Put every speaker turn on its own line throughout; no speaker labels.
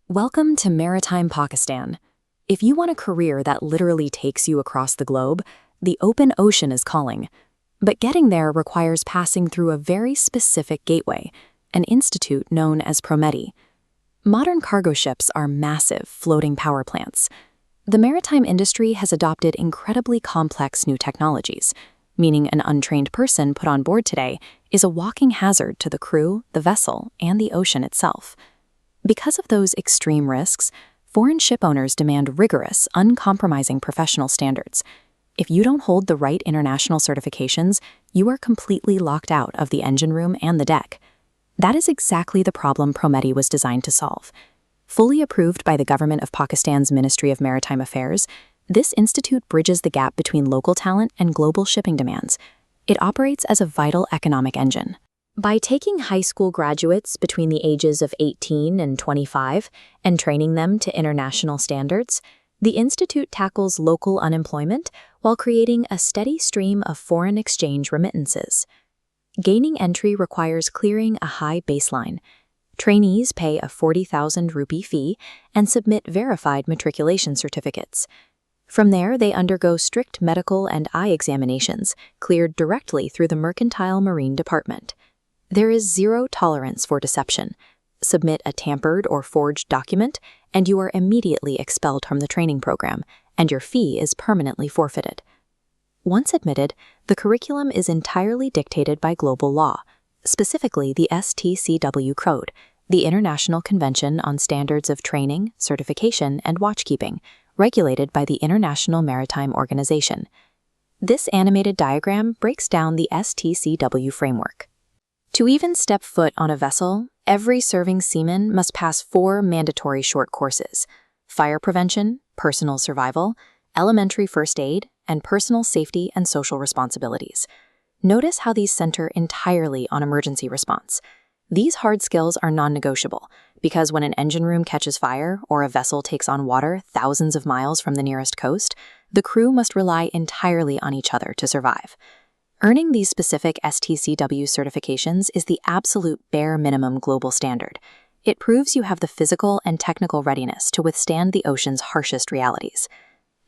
Welcome to Maritime Pakistan. If you want a career that literally takes you across the globe, the open ocean is calling. But getting there requires passing through a very specific gateway, an institute known as PROMETI. Modern cargo ships are massive floating power plants. The maritime industry has adopted incredibly complex new technologies, meaning an untrained person put on board today is a walking hazard to the crew, the vessel, and the ocean itself. Because of those extreme risks, foreign ship owners demand rigorous, uncompromising professional standards. If you don't hold the right international certifications, you are completely locked out of the engine room and the deck. That is exactly the problem PROMETI was designed to solve. Fully approved by the government of Pakistan's Ministry of Maritime Affairs, this institute bridges the gap between local talent and global shipping demands. It operates as a vital economic engine. By taking high school graduates between the ages of 18 and 25 and training them to international standards, the institute tackles local unemployment while creating a steady stream of foreign exchange remittances. Gaining entry requires clearing a high baseline. Trainees pay a 40,000 rupee fee and submit verified matriculation certificates. From there, they undergo strict medical and eye examinations, cleared directly through the Mercantile Marine Department. There is zero tolerance for deception. Submit a tampered or forged document, and you are immediately expelled from the training program, and your fee is permanently forfeited. Once admitted, the curriculum is entirely dictated by global law, specifically the stcw Code, the International Convention on Standards of Training, Certification, and Watchkeeping, regulated by the International Maritime Organization. This animated diagram breaks down the stcw framework. To even step foot on a vessel, every serving seaman must pass 4 mandatory short courses: fire prevention, personal survival, elementary first aid, and personal safety and social responsibilities. Notice how these center entirely on emergency response. These hard skills are non-negotiable because when an engine room catches fire or a vessel takes on water thousands of miles from the nearest coast, the crew must rely entirely on each other to survive. Earning these specific stcw certifications is the absolute bare minimum global standard. It proves you have the physical and technical readiness to withstand the ocean's harshest realities.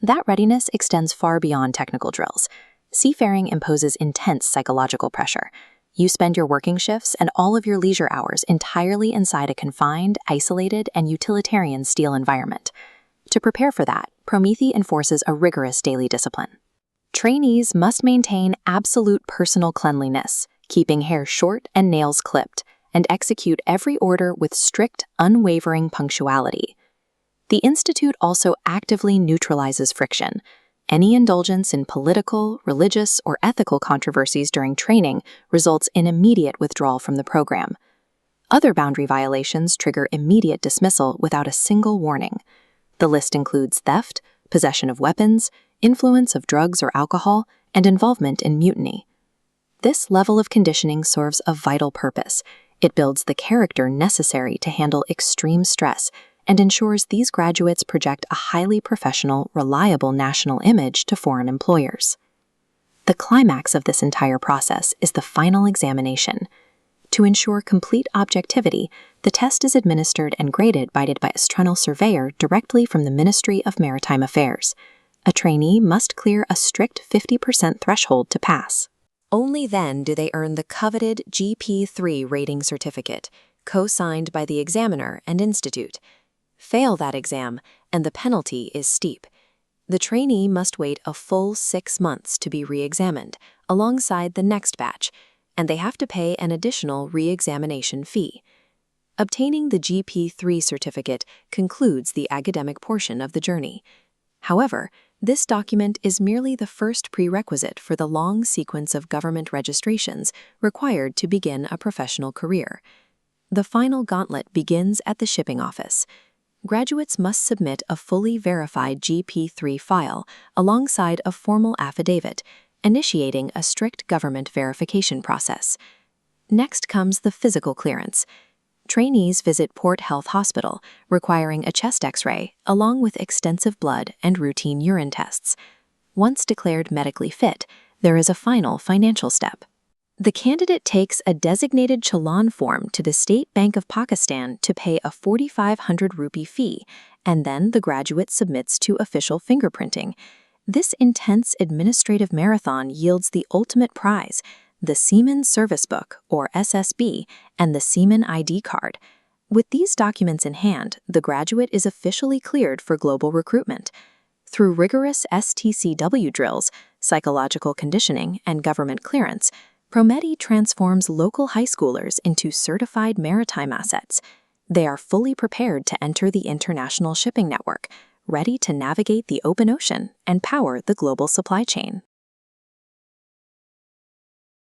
That readiness extends far beyond technical drills. Seafaring imposes intense psychological pressure. You spend your working shifts and all of your leisure hours entirely inside a confined, isolated, and utilitarian steel environment. To prepare for that, PROMETI enforces a rigorous daily discipline. Trainees must maintain absolute personal cleanliness, keeping hair short and nails clipped, and execute every order with strict, unwavering punctuality. The institute also actively neutralizes friction. Any indulgence in political, religious, or ethical controversies during training results in immediate withdrawal from the program. Other boundary violations trigger immediate dismissal without a single warning. The list includes theft, possession of weapons, influence of drugs or alcohol, and involvement in mutiny. This level of conditioning serves a vital purpose. It builds the character necessary to handle extreme stress and ensures these graduates project a highly professional, reliable national image to foreign employers. The climax of this entire process is the final examination. To ensure complete objectivity, the test is administered and graded by an external surveyor directly from the Ministry of Maritime Affairs. A trainee must clear a strict 50% threshold to pass. Only then do they earn the coveted GPIII rating certificate, co-signed by the examiner and institute. Fail that exam, and the penalty is steep. The trainee must wait a full 6 months to be re-examined, alongside the next batch, and they have to pay an additional re-examination fee. Obtaining the GPIII certificate concludes the academic portion of the journey. However, this document is merely the first prerequisite for the long sequence of government registrations required to begin a professional career. The final gauntlet begins at the shipping office. Graduates must submit a fully verified GPIII file alongside a formal affidavit, initiating a strict government verification process. Next comes the physical clearance. Trainees visit Port Health Hospital, requiring a chest X-ray, along with extensive blood and routine urine tests. Once declared medically fit, there is a final financial step. The candidate takes a designated challan form to the State Bank of Pakistan to pay a 4,500 rupee fee, and then the graduate submits to official fingerprinting. This intense administrative marathon yields the ultimate prize, the Seaman Service Book, or SSB, and the Seaman ID card. With these documents in hand, the graduate is officially cleared for global recruitment. Through rigorous stcw drills, psychological conditioning, and government clearance, PROMETI transforms local high schoolers into certified maritime assets. They are fully prepared to enter the international shipping network, ready to navigate the open ocean and power the global supply chain.